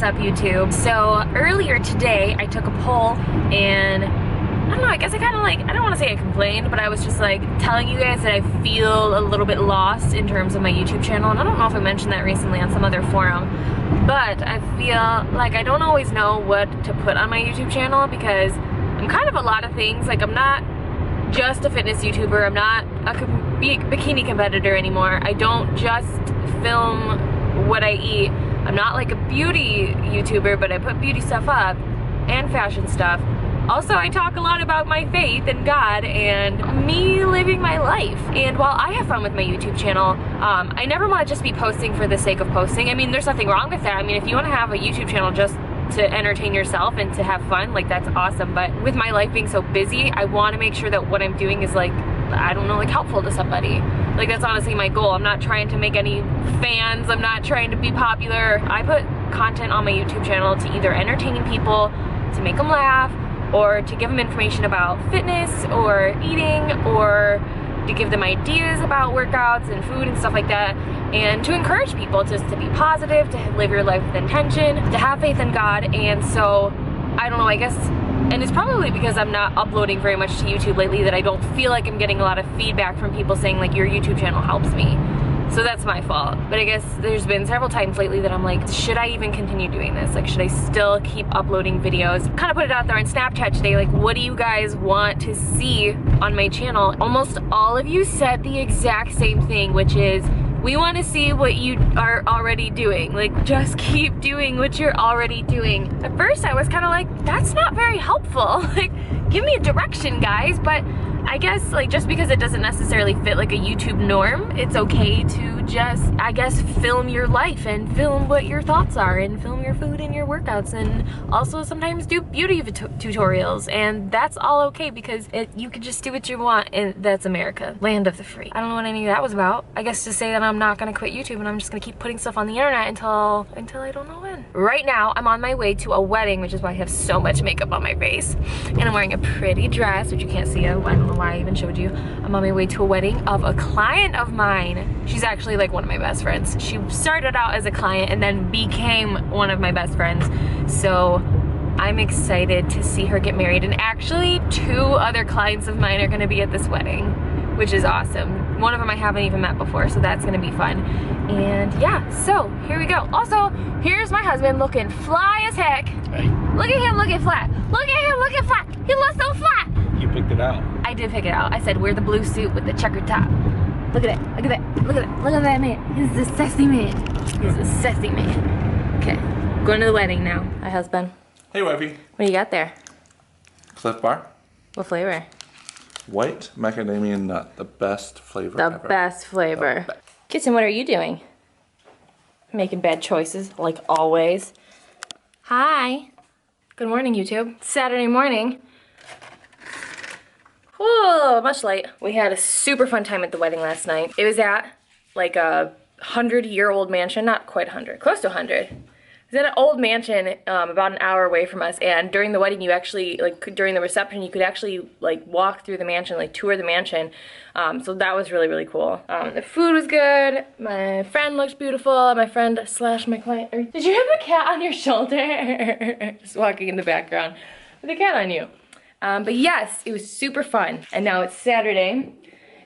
up, YouTube? So earlier today I took a poll and I don't know, I guess I kind of like, I don't want to say I complained, but I was just like telling you guys that I feel a little bit lost in terms of my YouTube channel, and I don't know if I mentioned that recently on some other forum, but I feel like I don't always know what to put on my YouTube channel because I'm kind of a lot of things. Like, I'm not just a fitness YouTuber, I'm not a bikini competitor anymore, I don't just film what I eat, I'm not like a beauty YouTuber, but I put beauty stuff up and fashion stuff. Also, I talk a lot about my faith and God and me living my life. And while I have fun with my YouTube channel, I never want to just be posting for the sake of posting. I mean, there's nothing wrong with that. I mean, if you want to have a YouTube channel just to entertain yourself and to have fun, like, that's awesome. But with my life being so busy, I want to make sure that what I'm doing is, like, I don't know, like, helpful to somebody. Like, that's honestly my goal. I'm not trying to make any fans. I'm not trying to be popular. I put content on my YouTube channel to either entertain people, to make them laugh, or to give them information about fitness or eating, or to give them ideas about workouts and food and stuff like that, and to encourage people just to be positive, to live your life with intention, to have faith in God. And so, I don't know, I guess, and it's probably because I'm not uploading very much to YouTube lately that I don't feel like I'm getting a lot of feedback from people saying, like, your YouTube channel helps me. So that's my fault. But I guess there's been several times lately that I'm like, should I even continue doing this? Like, should I still keep uploading videos? Kind of put it out there on Snapchat today, like, what do you guys want to see on my channel? Almost all of you said the exact same thing, which is, we want to see what you are already doing. Like, just keep doing what you're already doing. At first I was kind of like, that's not very helpful. Like, give me a direction, guys. But I guess, like, just because it doesn't necessarily fit like a YouTube norm, it's okay to just, I guess, film your life and film what your thoughts are and film your food and your workouts, and also sometimes do beauty tutorials, and that's all okay because you can just do what you want, and that's America, land of the free. I don't know what any of that was about. I guess to say that I'm not gonna quit YouTube and I'm just gonna keep putting stuff on the internet until I don't know when. Right now, I'm on my way to a wedding, which is why I have so much makeup on my face, and I'm wearing a pretty dress, which you can't see. I don't know why I even showed you. I'm on my way to a wedding of a client of mine. She's actually like one of my best friends. She started out as a client and then became one of my best friends. So I'm excited to see her get married. And actually 2 other clients of mine are gonna be at this wedding, which is awesome. One of them I haven't even met before, so that's gonna be fun. And yeah, so here we go. Also, here's my husband looking fly as heck. Hey. Look at him looking flat. Look at him looking flat. He looks so flat. You picked it out. I did pick it out. I said, wear the blue suit with the checkered top. Look at that. Look at that. Look at that. Look at that man. He's a sexy man. He's a sexy man. Okay. Going to the wedding now. Hi, husband. Hey, wifey. What do you got there? Cliff Bar. What flavor? White macadamia nut. The best flavor The ever. best flavor. Kitson, what are you doing? Making bad choices, like always. Hi. Good morning, YouTube. Saturday morning. Whoa, much late. We had a super fun time at the wedding last night. It was at like a 100-year-old mansion, not quite 100, close to 100. It was at an old mansion about an hour away from us, and during the wedding you actually, like during the reception, you could actually like walk through the mansion, like tour the mansion. So that was really, really cool. The food was good, my friend looked beautiful, my friend slash my client. Did you have a cat on your shoulder? Just walking in the background with a cat on you. But yes, it was super fun. And now it's Saturday,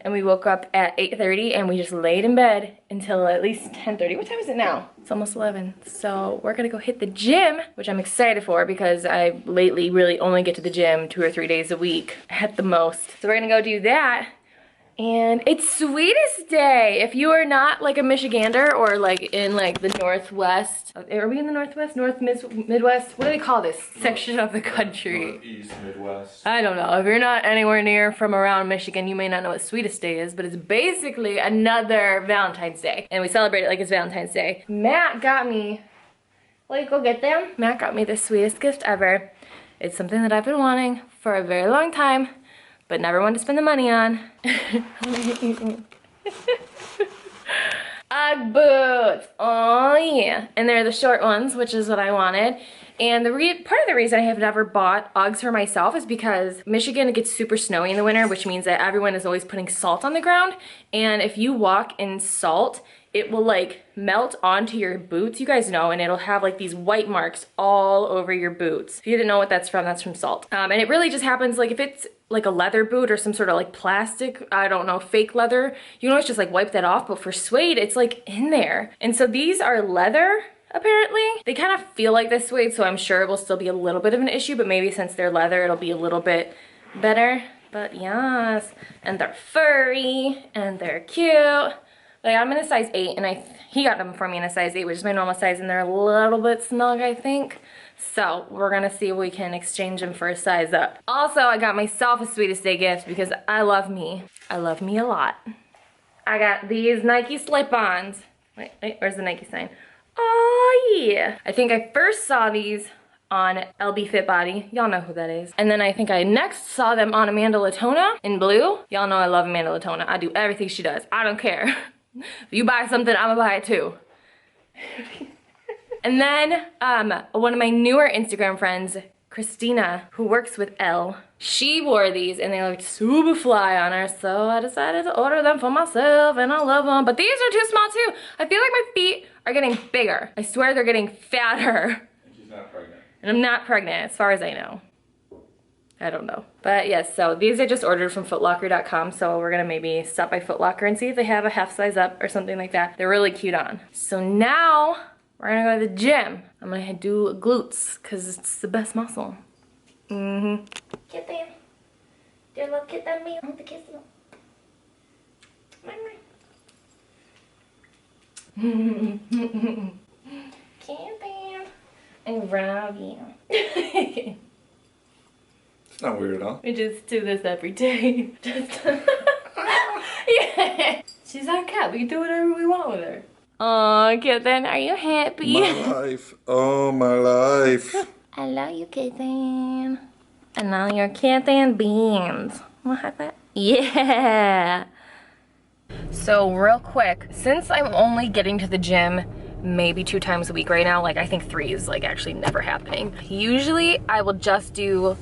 and we woke up at 8:30, and we just laid in bed until at least 10:30. What time is it now? It's almost 11. So we're gonna go hit the gym, which I'm excited for because I lately really only get to the gym 2 or 3 days a week at the most. So we're gonna go do that. And it's Sweetest Day. If you are not like a Michigander or like in like the Northwest, are we in the Northwest? Midwest? What do they call this section of the country? Northeast, Midwest. I don't know. If you're not anywhere near from around Michigan, you may not know what Sweetest Day is, but it's basically another Valentine's Day. And we celebrate it like it's Valentine's Day. Matt got me, will you go get them? Matt got me the sweetest gift ever. It's something that I've been wanting for a very long time, but never wanted to spend the money on. Ugg boots, oh yeah. And they're the short ones, which is what I wanted. And part of the reason I have never bought Uggs for myself is because Michigan, it gets super snowy in the winter, which means that everyone is always putting salt on the ground. And if you walk in salt, it will like melt onto your boots, you guys know, and it'll have like these white marks all over your boots. If you didn't know what that's from salt. And it really just happens like if it's like a leather boot or some sort of like plastic, I don't know, fake leather, you can always just like wipe that off, but for suede, it's like in there. And so these are leather, apparently. They kind of feel like this suede, so I'm sure it will still be a little bit of an issue, but maybe since they're leather, it'll be a little bit better. But yes, and they're furry, and they're cute. Like, I'm in a size 8, and he got them for me in a size 8, which is my normal size, and they're a little bit snug, I think. So we're gonna see if we can exchange them for a size up. Also, I got myself a Sweetest Day gift because I love me. I love me a lot. I got these Nike slip-ons. Wait, where's the Nike sign? Oh yeah. I think I first saw these on LB Fit Body. Y'all know who that is. And then I think I next saw them on Amanda Latona in blue. Y'all know I love Amanda Latona. I do everything she does. I don't care. If you buy something, I'm gonna buy it too. And then one of my newer Instagram friends, Christina, who works with Elle, she wore these and they looked super fly on her, so I decided to order them for myself, and I love them. But these are too small too. I feel like my feet are getting bigger. I swear they're getting fatter. And she's not pregnant. And I'm not pregnant, as far as I know. I don't know. But yes, so these I just ordered from footlocker.com, so we're gonna maybe stop by Foot Locker and see if they have a half size up or something like that. They're really cute on. So now, we're gonna go to the gym. I'm gonna do glutes, cause it's the best muscle. Get them. Dear love, get them me. I want to kiss them. Get them. And rub you. It's not weird at all. We just do this every day. Just yeah. She's our cat. We can do whatever we want with her. Oh, Kitten, are you happy? My life. Oh, my life. I love you, Kitten. And now you're Kitten Beans. Wanna high five? Yeah. So real quick, since I'm only getting to the gym maybe 2 times a week right now, like I think 3 is like actually never happening. Usually I will just do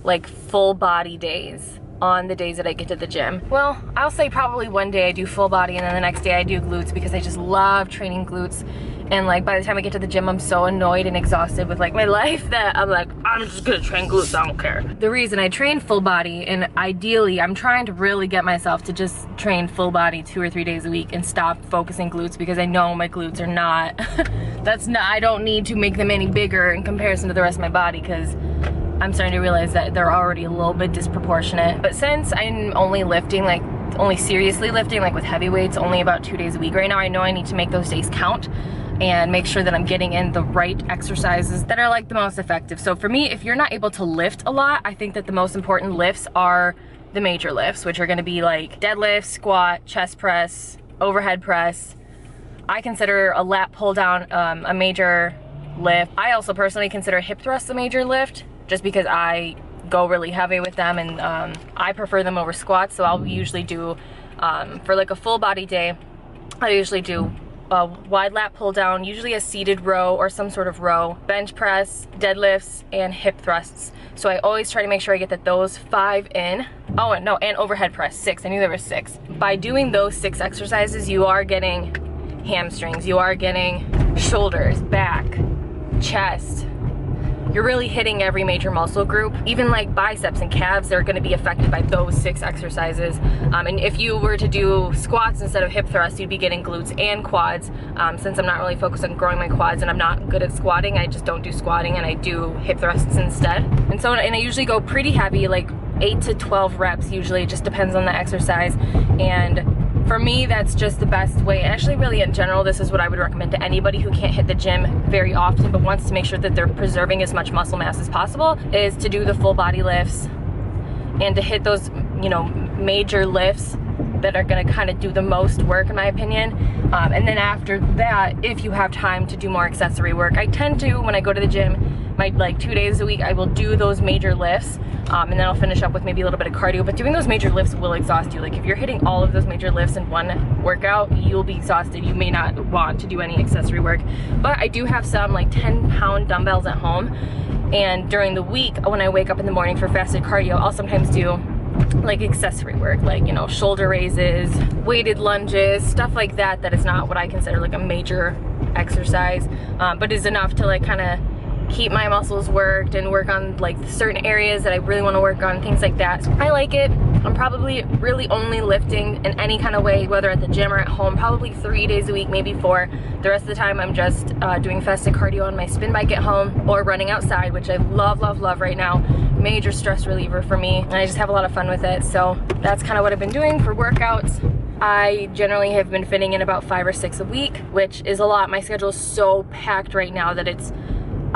like full body days on the days that I get to the gym. Well, I'll say probably one day I do full body and then the next day I do glutes because I just love training glutes. And like by the time I get to the gym, I'm so annoyed and exhausted with like my life that I'm like, I'm just gonna train glutes, I don't care. The reason I train full body, and ideally I'm trying to really get myself to just train full body 2 or 3 days a week and stop focusing glutes, because I know my glutes are not, I don't need to make them any bigger in comparison to the rest of my body, because I'm starting to realize that they're already a little bit disproportionate. But since I'm only lifting, like only seriously lifting, like with heavy weights, only about 2 days a week right now, I know I need to make those days count and make sure that I'm getting in the right exercises that are like the most effective. So for me, if you're not able to lift a lot, I think that the most important lifts are the major lifts, which are gonna be like deadlift, squat, chest press, overhead press. I consider a lat pull down a major lift. I also personally consider hip thrusts a major lift, just because I go really heavy with them, and I prefer them over squats. So I'll usually do, for like a full body day, I usually do a wide lat pull down, usually a seated row or some sort of row, bench press, deadlifts, and hip thrusts. So I always try to make sure I get those 5 in. Oh, and no, and overhead press, 6. I knew there were 6. By doing those 6 exercises, you are getting hamstrings, you are getting shoulders, back, chest. You're really hitting every major muscle group. Even like biceps and calves are gonna be affected by those 6 exercises. And if you were to do squats instead of hip thrusts, you'd be getting glutes and quads. Since I'm not really focused on growing my quads and I'm not good at squatting, I just don't do squatting and I do hip thrusts instead. And so, and I usually go pretty heavy, like 8 to 12 reps usually, it just depends on the exercise. And for me, that's just the best way. Actually, really in general, this is what I would recommend to anybody who can't hit the gym very often but wants to make sure that they're preserving as much muscle mass as possible, is to do the full body lifts and to hit those, you know, major lifts that are gonna kind of do the most work, in my opinion. And then after that, if you have time to do more accessory work, I tend to, when I go to the gym, my like 2 days a week, I will do those major lifts, and then I'll finish up with maybe a little bit of cardio. But doing those major lifts will exhaust you. Like if you're hitting all of those major lifts in one workout, you'll be exhausted. You may not want to do any accessory work. But I do have some like 10-pound dumbbells at home, and during the week when I wake up in the morning for fasted cardio, I'll sometimes do like accessory work, like, you know, shoulder raises, weighted lunges, stuff like that, that is not what I consider like a major exercise, but is enough to like kind of keep my muscles worked and work on like certain areas that I really want to work on, things like that. So I like it. I'm probably really only lifting in any kind of way, whether at the gym or at home, probably 3 days a week, maybe 4. The rest of the time I'm just doing fasted cardio on my spin bike at home or running outside, which I love, love, love right now. Major stress reliever for me, and I just have a lot of fun with it. So that's kind of what I've been doing for workouts. I generally have been fitting in about 5 or 6 a week, which is a lot. My schedule is so packed right now that it's,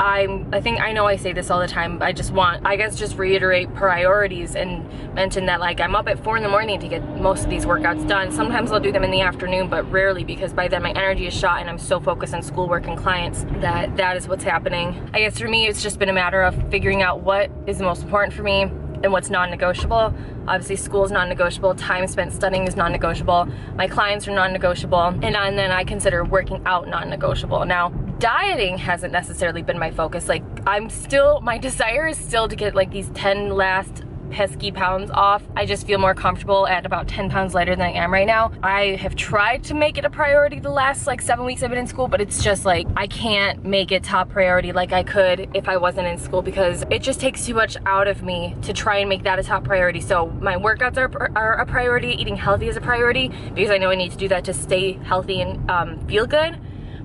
I think, I know I say this all the time, but I just want, I guess, just reiterate priorities and mention that like I'm up at 4 in the morning to get most of these workouts done. Sometimes I'll do them in the afternoon, but rarely, because by then my energy is shot and I'm so focused on schoolwork and clients that is what's happening. I guess for me, it's just been a matter of figuring out what is the most important for me and what's non-negotiable. Obviously school is non-negotiable, time spent studying is non-negotiable, my clients are non-negotiable, and then I consider working out non-negotiable. Now, dieting hasn't necessarily been my focus. Like my desire is still to get like these 10 last pesky pounds off. I just feel more comfortable at about 10 pounds lighter than I am right now. I have tried to make it a priority the last like 7 weeks I've been in school, but it's just like I can't make it top priority like I could if I wasn't in school, because it just takes too much out of me to try and make that a top priority. So my workouts are a priority, eating healthy is a priority, because I know I need to do that to stay healthy and feel good.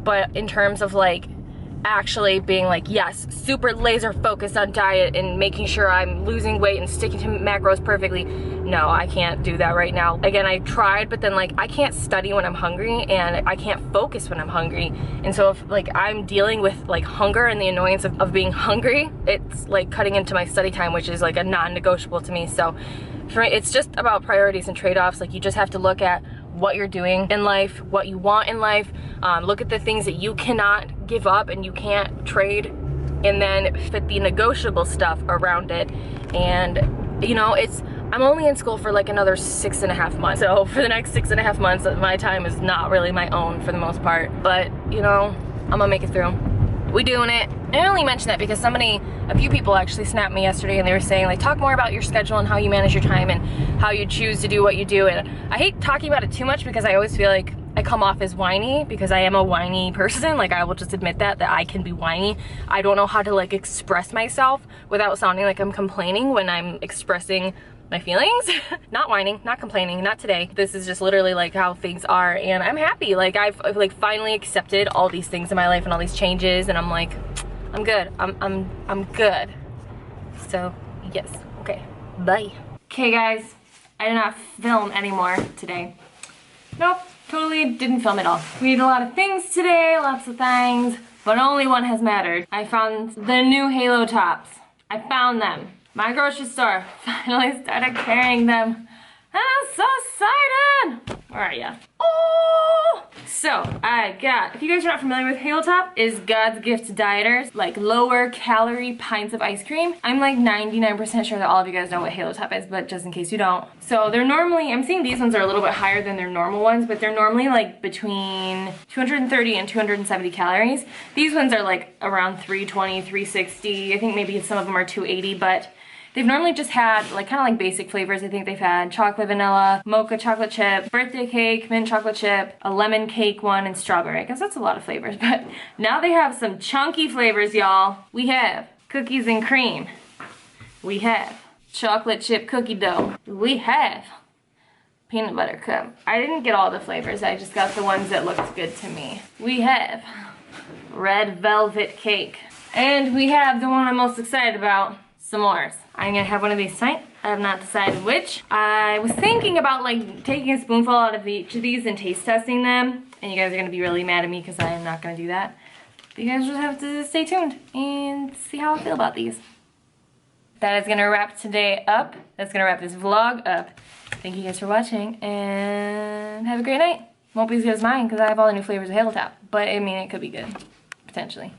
But in terms of like actually being like, yes, super laser focused on diet and making sure I'm losing weight and sticking to macros perfectly, no, I can't do that right now. Again, I tried, but then like I can't study when I'm hungry and I can't focus when I'm hungry. And so if like I'm dealing with like hunger and the annoyance of being hungry, it's like cutting into my study time, which is like a non-negotiable to me. So for me, it's just about priorities and trade-offs. Like you just have to look at what you're doing in life, what you want in life, look at the things that you cannot give up and you can't trade, and then fit the negotiable stuff around it. And you know, I'm only in school for like another 6.5 months, so for the next 6.5 months my time is not really my own for the most part, but you know, I'm gonna make it through. We doing it. I only mention that because a few people actually snapped me yesterday and they were saying like, talk more about your schedule and how you manage your time and how you choose to do what you do. And I hate talking about it too much because I always feel like I come off as whiny, because I am a whiny person. Like I will just admit that I can be whiny. I don't know how to like express myself without sounding like I'm complaining when I'm expressing my feelings. Not whining, not complaining, not today. This is just literally like how things are, and I'm happy. Like I've like finally accepted all these things in my life and all these changes, and I'm like, I'm good. I'm good. So yes, okay, bye. Okay guys, I did not film anymore today. Nope, totally didn't film at all. We did a lot of things today, lots of things, but only one has mattered. I found the new Halo tops. I found them. My grocery store finally started carrying them. I'm so excited! Where are ya? Oh! So, I got, if you guys are not familiar with Halo Top, is God's gift to dieters, like lower calorie pints of ice cream. I'm like 99% sure that all of you guys know what Halo Top is, but just in case you don't. So they're normally, I'm seeing these ones are a little bit higher than their normal ones, but they're normally like between 230 and 270 calories. These ones are like around 320, 360. I think maybe some of them are 280, but they've normally just had like kind of like basic flavors. I think they've had chocolate vanilla, mocha chocolate chip, birthday cake, mint chocolate chip, a lemon cake one, and strawberry. I guess that's a lot of flavors, but now they have some chunky flavors, y'all. We have cookies and cream. We have chocolate chip cookie dough. We have peanut butter cup. I didn't get all the flavors. I just got the ones that looked good to me. We have red velvet cake. And we have the one I'm most excited about, s'mores. I'm gonna have one of these tonight. I have not decided which. I was thinking about like taking a spoonful out of each of these and taste testing them. And you guys are gonna be really mad at me because I am not gonna do that. But you guys just have to stay tuned and see how I feel about these. That is gonna wrap today up. That's gonna wrap this vlog up. Thank you guys for watching and have a great night. Won't be as good as mine because I have all the new flavors of Halo Top. But I mean, it could be good, potentially.